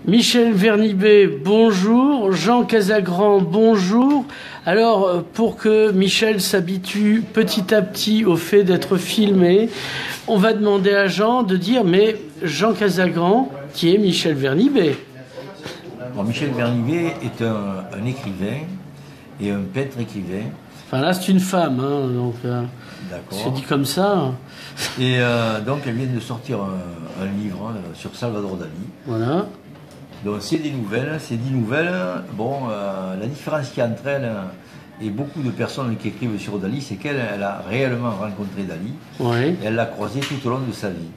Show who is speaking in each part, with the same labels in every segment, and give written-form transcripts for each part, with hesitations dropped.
Speaker 1: Michel Vernibet, bonjour. Jean Casagrand, bonjour. Alors, pour que Michel s'habitue petit à petit au fait d'être filmé, on va demander à Jean de dire, mais Jean Casagrand, qui est Michel Vernibet?
Speaker 2: Bon, Michel Vernibet est un écrivain et un peintre écrivain.
Speaker 1: Enfin là, c'est une femme, hein, donc c'est dit comme ça.
Speaker 2: Et donc, elle vient de sortir un livre sur Salvador Dali.
Speaker 1: Voilà.
Speaker 2: Donc, c'est des nouvelles, c'est 10 nouvelles. Bon, la différence qu'il y a entre elles et beaucoup de personnes qui écrivent sur Dali, c'est qu'elle a réellement rencontré Dali.
Speaker 1: Oui.
Speaker 2: Elle l'a croisé tout au long de sa vie.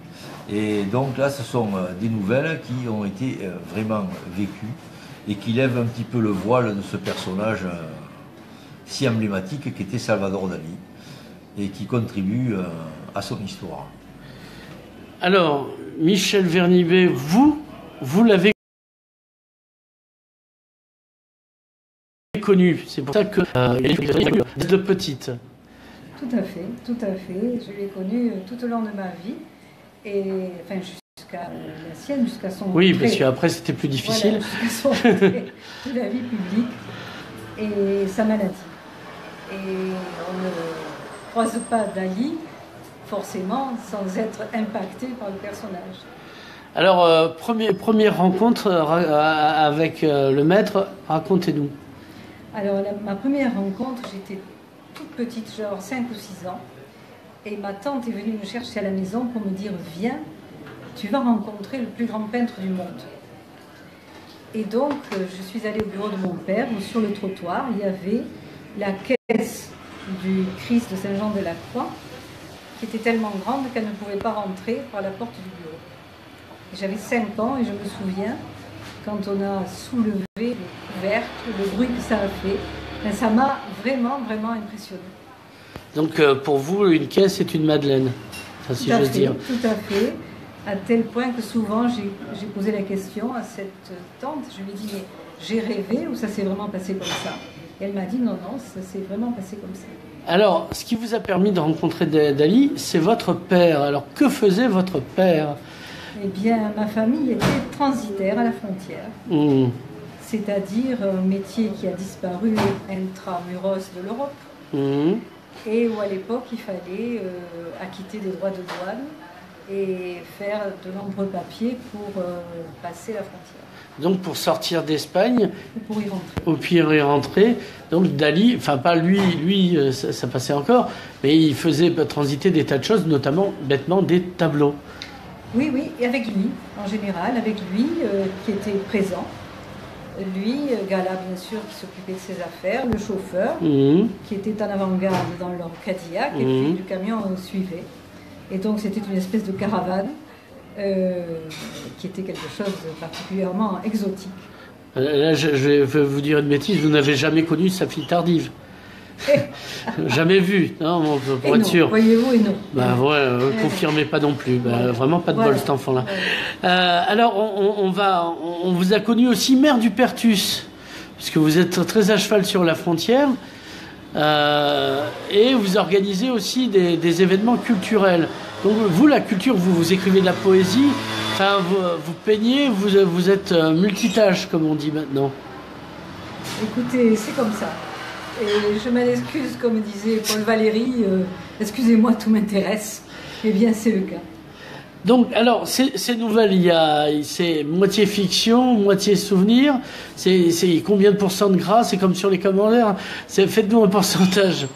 Speaker 2: Et donc là, ce sont des nouvelles qui ont été vraiment vécues et qui lèvent un petit peu le voile de ce personnage si emblématique qu'était Salvador Dali et qui contribue à son histoire.
Speaker 1: Alors, Michel Vernibet, vous l'avez connu, c'est pour ça que de petite.
Speaker 3: Tout à fait, tout à fait. Je l'ai connu tout au long de ma vie, et enfin jusqu'à la sienne, jusqu'à son
Speaker 1: Oui,
Speaker 3: entrée.
Speaker 1: parce qu'après c'était plus difficile.
Speaker 3: Voilà, jusqu'à son entrée de la vie publique et sa maladie. Et on ne croise pas Dali forcément sans être impacté par le personnage.
Speaker 1: Alors, première rencontre avec le maître, racontez-nous.
Speaker 3: Alors, ma première rencontre, j'étais toute petite, genre 5 ou 6 ans, et ma tante est venue me chercher à la maison pour me dire « Viens, tu vas rencontrer le plus grand peintre du monde ». Et donc, je suis allée au bureau de mon père, où sur le trottoir, il y avait la caisse du Christ de Saint-Jean-de-la-Croix, qui était tellement grande qu'elle ne pouvait pas rentrer par la porte du bureau. J'avais 5 ans et je me souviens, quand on a soulevé le couvercle, le bruit que ça a fait, ben ça m'a vraiment, vraiment impressionnée.
Speaker 1: Donc pour vous, une caisse est une madeleine, ça, si j'ose dire.
Speaker 3: Tout à fait, à tel point que souvent j'ai posé la question à cette tante, je lui ai dit, mais j'ai rêvé ou ça s'est vraiment passé comme ça? Et elle m'a dit, non, non, ça s'est vraiment passé comme ça. Alors,
Speaker 1: ce qui vous a permis de rencontrer Dali, c'est votre père. Alors, que faisait votre père?
Speaker 3: Eh bien, ma famille était transitaire à la frontière, c'est-à-dire un métier qui a disparu intramuros de l'Europe, et où à l'époque il fallait acquitter des droits de douane et faire de nombreux papiers pour passer la frontière.
Speaker 1: Donc pour sortir d'Espagne,
Speaker 3: ou pour y rentrer.
Speaker 1: Ou pour y rentrer. Donc Dali, enfin pas lui ça passait encore, mais il faisait transiter des tas de choses, notamment bêtement des tableaux.
Speaker 3: Oui, oui, et avec lui, en général, avec lui qui était présent. Lui, Gala, bien sûr, qui s'occupait de ses affaires, le chauffeur, qui était en avant-garde dans leur Cadillac, et puis le camion suivait. Et donc, c'était une espèce de caravane qui était quelque chose de particulièrement exotique.
Speaker 1: Là, je vais vous dire une bêtise, vous n'avez jamais connu sa fille tardive. Jamais vu, non, pour être sûr.
Speaker 3: Voyez-vous, et non.
Speaker 1: Bah ouais, confirmez pas non plus. Bah, vraiment pas de bol cet enfant-là. Alors, on vous a connu aussi maire du Perthus, puisque vous êtes très à cheval sur la frontière, et vous organisez aussi des événements culturels. Donc vous, la culture, vous écrivez de la poésie, enfin, vous peignez, vous êtes multitâche, comme on dit maintenant.
Speaker 3: Écoutez, c'est comme ça. Et je m'en excuse, comme disait Paul Valéry, excusez-moi, tout m'intéresse. Eh bien, c'est le cas.
Speaker 1: Donc, alors, ces nouvelles, c'est moitié fiction, moitié souvenir. C'est combien de pourcents de gras? C'est comme sur les commentaires. Faites-nous un pourcentage.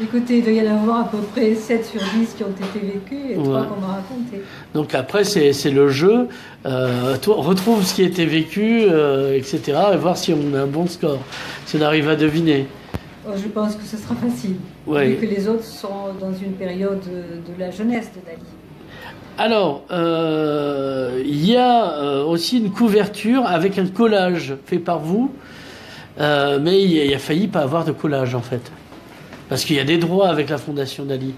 Speaker 3: Écoutez, il doit y en avoir à peu près 7 sur 10 qui ont été vécus et 3 qu'on m'a raconté. Donc
Speaker 1: après, c'est le jeu. Retrouve ce qui a été vécu, etc. et voir si on a un bon score, si on arrive à deviner. Je pense que ce sera facile, vu que les autres sont dans une période de la jeunesse de Dali. Alors, il y a aussi une couverture avec un collage fait par vous, mais il a failli pas avoir de collage en fait, parce qu'il y a des droits avec la Fondation Dali.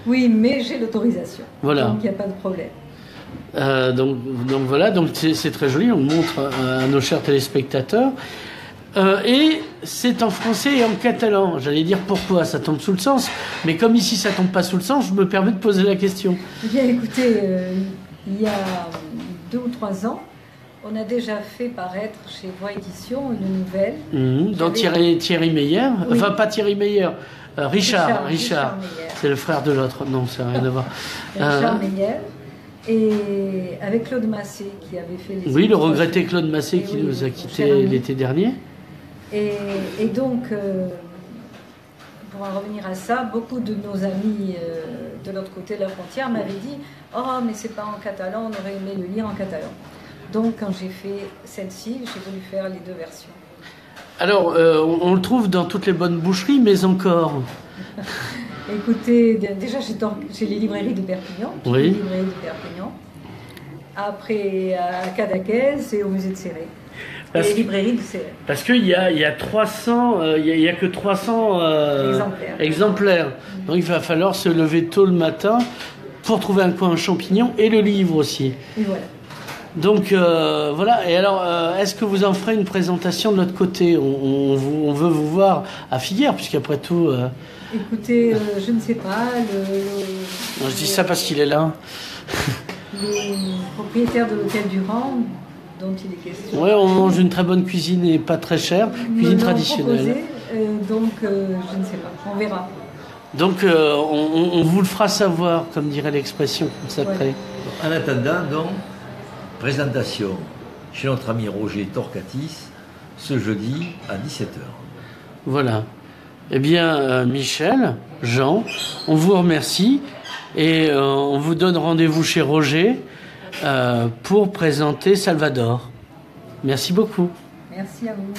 Speaker 1: Oui, mais j'ai l'autorisation, voilà. Donc il n'y a pas de problème. Donc voilà, donc c'est très joli, on montre à nos chers téléspectateurs. Et c'est en français et en catalan. J'allais dire pourquoi, ça tombe sous le sens. Mais comme ici ça tombe pas sous le sens, je me permets de poser la question. Eh bien écoutez, il y a 2 ou 3 ans,
Speaker 3: On a déjà fait paraître chez Voix Édition une nouvelle.
Speaker 1: Donc Thierry Meyer,
Speaker 3: oui.
Speaker 1: Enfin pas Thierry Meyer, Richard.
Speaker 3: Meyer.
Speaker 1: C'est le frère de l'autre, non, ça n'a rien à voir.
Speaker 3: Richard Meyer. Et avec Claude Massé qui avait fait les...
Speaker 1: Oui, le regretté Claude Massé qui nous a quittés l'été dernier.
Speaker 3: Et donc, pour en revenir à ça, beaucoup de nos amis de l'autre côté de la frontière m'avaient dit « Oh, mais c'est pas en catalan, on aurait aimé le lire en catalan ». Donc, quand j'ai fait celle-ci, j'ai voulu faire les deux versions.
Speaker 1: Alors, on le trouve dans toutes les bonnes boucheries, mais encore...
Speaker 3: Écoutez, déjà chez les librairies de Perpignan,
Speaker 1: oui.
Speaker 3: Les librairies de Perpignan. Après, à Cadaqués et au musée de Céré. Les librairies de Céré.
Speaker 1: Parce qu'il y a 300, il y a que 300 exemplaires. Donc il va falloir se lever tôt le matin pour trouver un coin champignon et le livre aussi.
Speaker 3: Et voilà.
Speaker 1: Donc voilà. Et alors, est-ce que vous en ferez une présentation de l'autre côté? On veut vous voir à Figueres, puisqu'après tout...
Speaker 3: Écoutez, je ne sais pas.
Speaker 1: Non, je dis ça parce qu'il est là.
Speaker 3: Le propriétaire de l'hôtel Durand, dont il est question.
Speaker 1: Oui, on mange une très bonne cuisine et pas très chère, cuisine traditionnelle.
Speaker 3: Donc, je ne sais pas, on verra.
Speaker 1: Donc, on vous le fera savoir, comme dirait l'expression consacrée.
Speaker 2: En attendant, donc, présentation chez notre ami Roger Torcatis, ce jeudi à 17h.
Speaker 1: Voilà. Eh bien, Michel, Jean, on vous remercie et on vous donne rendez-vous chez Roger pour présenter Salvador. Merci beaucoup.
Speaker 3: Merci à vous.